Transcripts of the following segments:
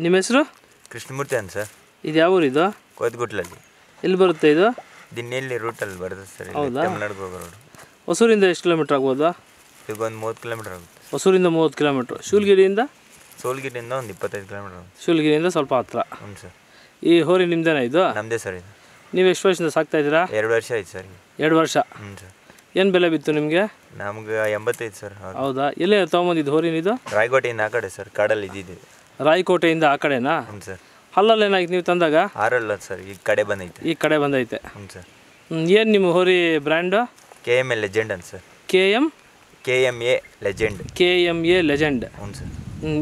ನಿಮ್ಮ ಹೆಸರು? ಕೃಷ್ಣಮೂರ್ತಿ ಅಂತ ಸರ್. ಇದು ಯಾವ ಊರು ಇದು? ಕೋತ್ಗುಟ್ಲಲ್ಲಿ. ಎಲ್ಲಿ ಬರುತ್ತೆ ಇದು? ದಿನ್ನೆಲ್ಲಿ ರೂಟಲ್ಲಿ ಬರುತ್ತೆ ಸರ್. ಹೌದಾ? ತಮಿಳ್ನಾಡಿಗೆ ಹೋಗೋ ರೋಡು. ಹೊಸೂರಿಂದ ಎಷ್ಟು ಕಿಲೋಮೀಟ್ರ್ ಆಗ್ಬೋದು? ಈಗ ಒಂದು 30 ಕಿಲೋಮೀಟ್ರ್ ಆಗುತ್ತೆ. ಹೊಸೂರಿಂದ 30 ಕಿಲೋಮೀಟ್ರ್. ಶೂಲಗಿರಿಯಿಂದ? ಸೋಲ್ಗಿರಿಯಿಂದ ಒಂದು 25 ಕಿಲೋಮೀಟ್ರ್ ಆಗುತ್ತೆ. ಶೂಲಗಿರಿಯಿಂದ ಸ್ವಲ್ಪ ಹತ್ರ. ಹ್ಞೂ ಸರ್. ಈ ಹೋರಿ ನಿಮ್ಮದೇನಾ ಇದು? ನಮ್ಮದೇ ಸರ್ ಇದು. ನೀವು ಎಷ್ಟು ವರ್ಷದಿಂದ ಸಾಕ್ತಾ ಇದ್ದೀರಾ? 2 ವರ್ಷ ಆಯ್ತು ಸರ್. 2 ವರ್ಷ. ಹ್ಞೂ ಸರ್. ಏನು ಬೆಲೆ ಬಿತ್ತು ನಿಮಗೆ? ನಮ್ಗೆ 85 ಸರ್. ಹೌದಾ? ಎಲ್ಲೇ ತೊಗೊಂಬಂದಿದ್ದು ಹೋರಿನಿದು? ರಾಯಕೋಟೆಯಿಂದ ಆ ಕಡೆ ಸರ್, ಕಾಡಲ್ಲಿ ಇದ್ದಿದ್ದೀವಿ. ರಾಯಕೋಟೆಯಿಂದ ಆ ಕಡೆನಾ? ಹ್ಞೂ ಸರ್. ಹಲ್ಲಲ್ಲಿ ಏನಾಗಿತ್ತು ನೀವು ತಂದಾಗ? ಆರಲ್ಲ ಸರ್, ಈ ಕಡೆ ಬಂದೈತೆ. ಈ ಕಡೆ ಬಂದೈತೆ. ಹ್ಞೂ ಸರ್. ಏನು ನಿಮ್ಮ ಹೋರಿ ಬ್ರ್ಯಾಂಡು? KMA ಲೆಜೆಂಡ್ ಅಂತ sir. KMA legend. KMA legend. ಹ್ಞೂ ಸರ್.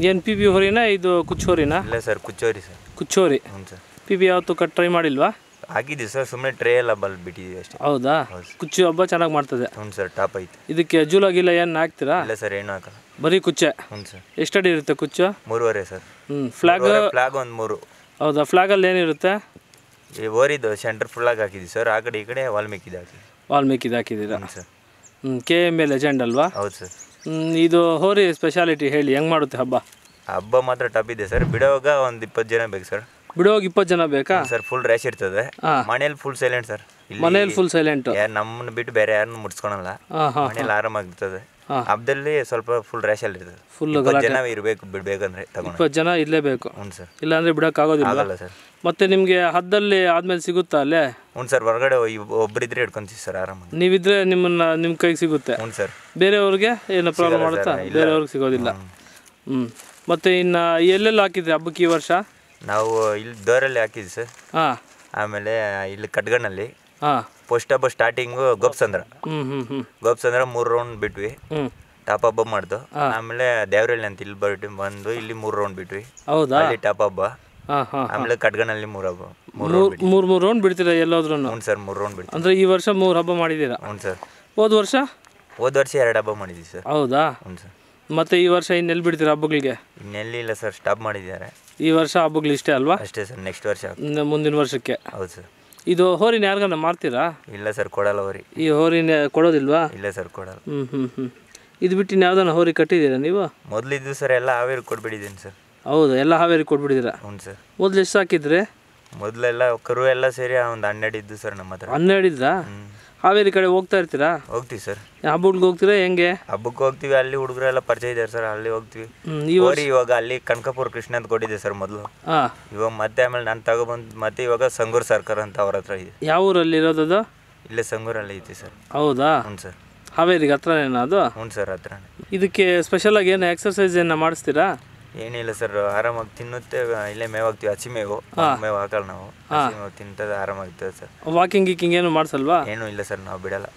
ಏನು PB ಹೋರಿನಾ ಇದು ಕುಚ್ಚು ಹೋರಿನಾ? ಇಲ್ಲ ಸರ್, ಕುಚ್ಚೋರಿ ಸರ್. ಕುಚ್ಚೋರಿ. ಹ್ಞೂ ಸರ್. PB ಯಾವತ್ತೂ ಕಟ್ ಟ್ರೈ ಮಾಡಿಲ್ವಾ? ಆಗಿದ್ದೀವಿ ಸರ್, ಸುಮ್ಮನೆ ಟ್ರೇ ಎಲ್ಲ ಬಿಟ್ಟಿದ್ದೀವಿ ಅಷ್ಟೇ. ಹೌದಾ? ಕುಚ್ಚು ಹಬ್ಬ ಚೆನ್ನಾಗಿ ಮಾಡ್ತದೆ. ಹ್ಞೂ ಸರ್, ಟಾಪ್ ಐತೆ. ಇದಕ್ಕೆ ಜೂಲಾಗಿಲ್ಲ ಏನು ಹಾಕ್ತೀರಾ? ಇಲ್ಲ ಸರ್, ಏನು ಹಾಕಲ್ಲ, ಬರೀ ಕುಚ್ಚೆ. ಹ್ಞೂ ಸರ್. ಎಷ್ಟು ಅಡಿ ಇರುತ್ತೆ ಕುಚ್ಚು? 3.5 ಸರ್. ಫ್ಲಾಗ್ ಒಂದು 3. ಹೌದಾ? ಫ್ಲಾಗಲ್ಲಿ ಏನಿರುತ್ತೆ? ಈ ಓರಿದು ಸೆಂಟರ್ ಫುಲ್ಲಾಗಿ ಹಾಕಿದ್ದೀವಿ ಸರ್. ಆ ಕಡೆ ಈ ಕಡೆ ವಾಲ್ಮೀಕಿದು ಹಾಕಿದ್ದೀವಿ. ವಾಲ್ಮೀಕಿದು ಹಾಕಿದ್ದೀರಾ? ಹ್ಞೂ ಸರ್. KMA ಲೆಜೆಂಡ್ ಅಲ್ವಾ? ಹೌದು ಸರ್. ಇದು ಹೋರಿ ಸ್ಪೆಷಾಲಿಟಿ ಹೇಳಿ, ಹೆಂಗೆ ಮಾಡುತ್ತೆ ಹಬ್ಬ? ಹಬ್ಬ ಮಾತ್ರ ಟಾಪ್ ಇದೆ ಸರ್. ಬಿಡೋವಾಗ ಒಂದು 20 ಜನ ಬೇಕು ಸರ್. ಬಿಡುವಾಗ 20 ಜನ ಬೇಕಾ ಸರ್? ಫುಲ್ ರ್ಯಾಶ್ ಇರ್ತದೆ. ಮನೇಲಿ ಫುಲ್ ಸೈಲೆಂಟ್ ಸರ್. ಮನೇಲಿ ಫುಲ್ ಸೈಲೆಂಟ್. ನಮ್ಮನ್ನು ಬಿಟ್ಟು ಬೇರೆ ಯಾರನ್ನು ಮುಡ್ಸ್ಕೊಳಲ್ಲ. ಮನೇಲಿ ಆರಾಮಾಗಿರ್ತದೆ. ಹಬ್ಬದಲ್ಲಿ ಸ್ವಲ್ಪ ಫುಲ್ ರ್ಯಾಶ್ ಅಲ್ಲಿ ಇರ್ತದೆ. ಫುಲ್ ಜನ ಇರಬೇಕು, ಬಿಡ್ಬೇಕಂದ್ರೆ 20 ಜನ ಇರಲೇಬೇಕು. ಹ್ಞೂ ಸರ್. ಇಲ್ಲಾಂದ್ರೆ ಬಿಡೋಕ್ಕಾಗೋದಿಲ್ಲ ಸರ್. ಮತ್ತೆ ನಿಮಗೆ ಹದ್ದಲ್ಲಿ ಆದ್ಮೇಲೆ ಸಿಗುತ್ತಾ ಅಲ್ಲೇ? ಹ್ಞೂ ಸರ್, ಹೊರಗಡೆ ಒಬ್ಬರಿದ್ರೆ ಹಿಡ್ಕೊಂತೀವಿ ಸರ್ ಆರಾಮಾಗಿ. ನೀವಿದ್ರೆ ನಿಮ್ಮ ಕೈಗೆ ಸಿಗುತ್ತೆ. ಹ್ಞೂ ಸರ್. ಬೇರೆಯವ್ರಿಗೆ ಏನು ಪ್ರಾಬ್ಲಮ್ ಮಾಡುತ್ತಾ? ಬೇರೆಯವ್ರಿಗೆ ಸಿಗೋದಿಲ್ಲ. ಮತ್ತೆ ಇನ್ನು ಎಲ್ಲೆಲ್ಲ ಹಾಕಿದ್ರಿ ಹಬ್ಬಕ್ಕೆ ಈ ವರ್ಷ? ನಾವು ಇಲ್ಲಿ ದೋರಲ್ಲಿ ಹಾಕಿದ್ವಿ ಸರ್. ಆಮೇಲೆ ಇಲ್ಲಿ ಕಟ್ಗಣ್ಣಲ್ಲಿ ಪೋಸ್ಟ್ ಹಬ್ಬ ಸ್ಟಾರ್ಟಿಂಗು ಗೋಪ್ಸಂದ್ರ. ಗೋಪ್ಸಂದ್ರ 3 ರೌಂಡ್ ಬಿಟ್ವಿ. ಟಾಪ್ ಹಬ್ಬ ಮಾಡ್ದು. ಆಮೇಲೆ ದೇವರಲ್ಲಿ ಅಂತ ಇಲ್ಲಿ ಬಂದು ಇಲ್ಲಿ 3 ರೌಂಡ್ ಬಿಟ್ವಿ. ಹೌದಾ? ಅಲ್ಲಿ ಟಾಪ್ ಹಬ್ಬ. ಆಮೇಲೆ ಕಟ್ಗಣ್ಣಲ್ಲಿ 3 ಹಬ್ಬ. 3 ರೌಂಡ್ ಬಿಡ್ತೀರಾ ಎಲ್ಲೋದ್ರೂ? ಹ್ಞೂ ಸರ್, 3 ರೌಂಡ್ ಬಿಡ್ತೀವಿ. ಅಂದ್ರೆ ಈ ವರ್ಷ 3 ಹಬ್ಬ ಮಾಡಿದ್ದೀರಾ? ಹ್ಞೂ ಸರ್. ಹೋದ ವರ್ಷ 2 ಹಬ್ಬ ಮಾಡಿದ್ವಿ ಸರ್. ಹೌದಾ? ಹ್ಞೂ ಸರ್. ಮತ್ತೆ ಈ ವರ್ಷ ಇನ್ನೆಲ್ಲಿ ಬಿಡ್ತೀರಾ ಹಬ್ಬಗಳಿಗೆ? ಇನ್ನೆಲ್ಲಿ ಇಲ್ಲ ಸರ್, ಸ್ಟಾಪ್ ಮಾಡಿದ್ದಾರೆ. ಈ ವರ್ಷ ಹಬ್ಬಗಳು ಇಷ್ಟೇ ಅಲ್ವಾ? ಅಷ್ಟೇ ಸರ್, ನೆಕ್ಸ್ಟ್ ವರ್ಷ ಮುಂದಿನ ವರ್ಷಕ್ಕೆ. ಹೌದು ಸರ್. ಇದು ಹೋರಿನ ಯಾರಿಗಾನ ಮಾರ್ತೀರಾ? ಇಲ್ಲ ಸರ್, ಕೊಡಲ್ಲ ಹೋರಿ. ಈ ಹೋರಿನ ಕೊಡೋದಿಲ್ವಾ? ಇಲ್ಲ ಸರ್, ಕೊಡಲ್ಲ. ಇದು ಬಿಟ್ಟು ಯಾವ್ದಾನ ಹೋರಿ ಕಟ್ಟಿದ್ದೀರಾ ನೀವು? ಮೊದಲಿದ್ದು ಸರ್ ಎಲ್ಲ ಹಾವೇರಿ ಕೊಟ್ಬಿಟ್ಟಿದ್ದೀನಿ ಸರ್. ಹೌದು, ಎಲ್ಲ ಹಾವೇರಿ ಕೊಟ್ಬಿಟ್ಟಿದ್ದೀರಾ? ಹ್ಞೂ ಸರ್. ಮೊದಲು ಎಷ್ಟು ಹಾಕಿದ್ರಿ? ಮೊದಲೆಲ್ಲ ಕರು ಎಲ್ಲ ಸೇರಿ ಒಂದು 12 ಇದ್ದು ಸರ್ ನಮ್ಮ ಹತ್ರ. 12 ಇದ್ರಾ? ಹಾವೇರಿ ಕಡೆ ಹೋಗ್ತಾ ಇರ್ತೀರಾ? ಹೋಗ್ತೀವಿ ಸರ್. ಹಬ್ಬಗಳಿಗೆ ಹೋಗ್ತೀರಾ ಹೆಂಗೆ? ಹಬ್ಬಕ್ಕೆ ಹೋಗ್ತೀವಿ, ಅಲ್ಲಿ ಹುಡುಗರೆಲ್ಲ ಪರಿಚಯ ಇದ್ದಾರೆ ಸರ್, ಅಲ್ಲಿ ಹೋಗ್ತೀವಿ. ಇವಾಗ ಅಲ್ಲಿ ಕನಕಪುರ ಕೃಷ್ಣ ಅಂತ ಕೊಟ್ಟಿದ್ದೆ ಸರ್ ಮೊದಲು. ಇವಾಗ ಮತ್ತೆ ಆಮೇಲೆ ನಾನು ತಗೊಬಂದು ಮತ್ತೆ ಇವಾಗ ಸಂಗೂರ್ ಸರ್ಕಾರ ಅಂತ ಅವ್ರ ಹತ್ರ ಇದೆ. ಯಾವ ಊರಲ್ಲಿ ಇರೋದು? ಇಲ್ಲೇ ಸಂಗೂರಲ್ಲಿ ಐತಿ ಸರ್. ಹೌದಾ? ಹ್ಞೂ ಸರ್. ಹಾವೇರಿಗೆ ಹತ್ರನೇನಾ ಅದು? ಹ್ಞೂ ಸರ್, ಹತ್ರನೇ. ಇದಕ್ಕೆ ಸ್ಪೆಷಲಾಗಿ ಏನು ಎಕ್ಸರ್ಸೈಸ್ ಏನು ಮಾಡಿಸ್ತೀರಾ? ಏನಿಲ್ಲ ಸರ್, ಆರಾಮಾಗಿ ತಿನ್ನುತ್ತೆ. ಇಲ್ಲೇ ಮೇವು ಹಾಕ್ತೀವಿ, ಹಸಿ ಮೇವು. ಮೇವು ಹಾಕಲ್ಲ ನಾವು, ಮೇವು ತಿಂತದ ಆರಾಮಾಗಿರ್ತದೆ ಸರ್. ವಾಕಿಂಗ್ ಗೀಕಿಂಗ್ ಏನು ಮಾಡಿಸಲ್ವಾ? ಏನೂ ಇಲ್ಲ ಸರ್, ನಾವು ಬಿಡಲ್ಲ.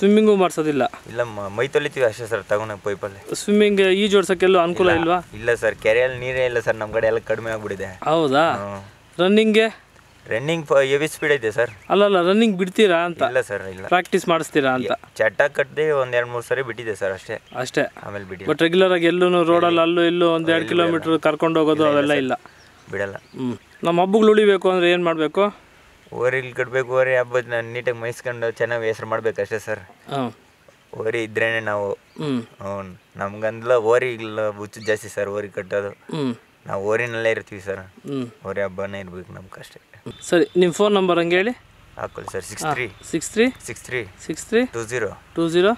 ಸ್ವಿಮ್ಮಿಂಗು ಮಾಡಿಸೋದಿಲ್ಲ? ಇಲ್ಲ, ಮೈ ತೊಳಿತೀವಿ ಅಷ್ಟೇ ಸರ್, ತಗೊಂಡೋಗಿ ಪೈಪಲ್ಲಿ. ಸ್ವಿಮ್ಮಿಂಗ್ ಈಜೋಡ್ಸೋಕ್ಕೆಲ್ಲೂ ಅನುಕೂಲ ಇಲ್ವಾ? ಇಲ್ಲ ಸರ್, ಕೆರೆಯಲ್ಲಿ ನೀರೇ ಇಲ್ಲ ಸರ್, ನಮ್ಮ ಕಡೆ ಎಲ್ಲ ಕಡಿಮೆ ಆಗ್ಬಿಟ್ಟಿದೆ. ಹೌದಾ? ರನ್ನಿಂಗ್ಗೆ? ರನ್ನಿಂಗ್ ಹೆವಿ ಸ್ಪೀಡ್ ಐತೆ ಸರ್. ಅಲ್ಲ, ರನ್ನಿಂಗ್ ಬಿಡ್ತೀರಾ ಅಂತ? ಇಲ್ಲ ಸರ್, ಇಲ್ಲ. ಪ್ರಾಕ್ಟೀಸ್ ಮಾಡಿಸ್ತೀರಾ ಅಂತ? ಚಟ್ಟ ಕಟ್ಟದೆ 1-2-3 ಸರಿ ಬಿಟ್ಟಿದೆ ಸರ್, ಅಷ್ಟೇ. ಆಮೇಲೆ ಬಿಡಿ. ಬಟ್ ರೆಗ್ಯುಲರ್ ಆಗಿ ಎಲ್ಲೂ ರೋಡಲ್ಲಿ ಅಲ್ಲೂ ಇಲ್ಲೂ 1-2 ಕಿಲೋಮೀಟರ್ ಕರ್ಕೊಂಡು ಹೋಗೋದು ಅವೆಲ್ಲ ಇಲ್ಲ? ಬಿಡಲ್ಲ. ನಮ್ಮ ಹಬ್ಬಗಳು ಉಳಿಬೇಕು ಅಂದರೆ ಏನು ಮಾಡಬೇಕು? ಓರಿಲಿ ಕಟ್ಟಬೇಕು. ಓರಿ ಹಬ್ಬ ನೀಟಾಗಿ ಮೈಸ್ಕೊಂಡು ಚೆನ್ನಾಗಿ ಹೆಸರು ಮಾಡ್ಬೇಕು ಅಷ್ಟೇ ಸರ್. ಓರಿ ಇದ್ರೇನೆ ನಾವು. ನಮ್ಗಂದ್ಲ ಓರಿ ಇಲ್ಲ ಹುಚ್ಚು ಜಾಸ್ತಿ ಸರ್, ಓರಿ ಕಟ್ಟೋದು. ನಾವು ಓರಿನಲ್ಲೇ ಇರ್ತೀವಿ ಸರ್. ಓರಿ ಹಬ್ಬನೇ ಇರ್ಬೇಕು ನಮ್ಗೆ ಅಷ್ಟೇ. ಸರಿ, ನಿಮ್ಮ ಫೋನ್ ನಂಬರ್ ಹಂಗೆ ಹೇಳಿ. ಹಾಕೊಳ್ಳಿ ಸರ್. 63 20 4233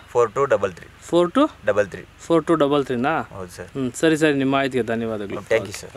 4233 ನಾ? ಹೌದು ಸರ್. ಸರಿ, ನಿಮ್ಮ ಮಾಹಿತಿಗೆ ಧನ್ಯವಾದಗಳು. Thank you sir.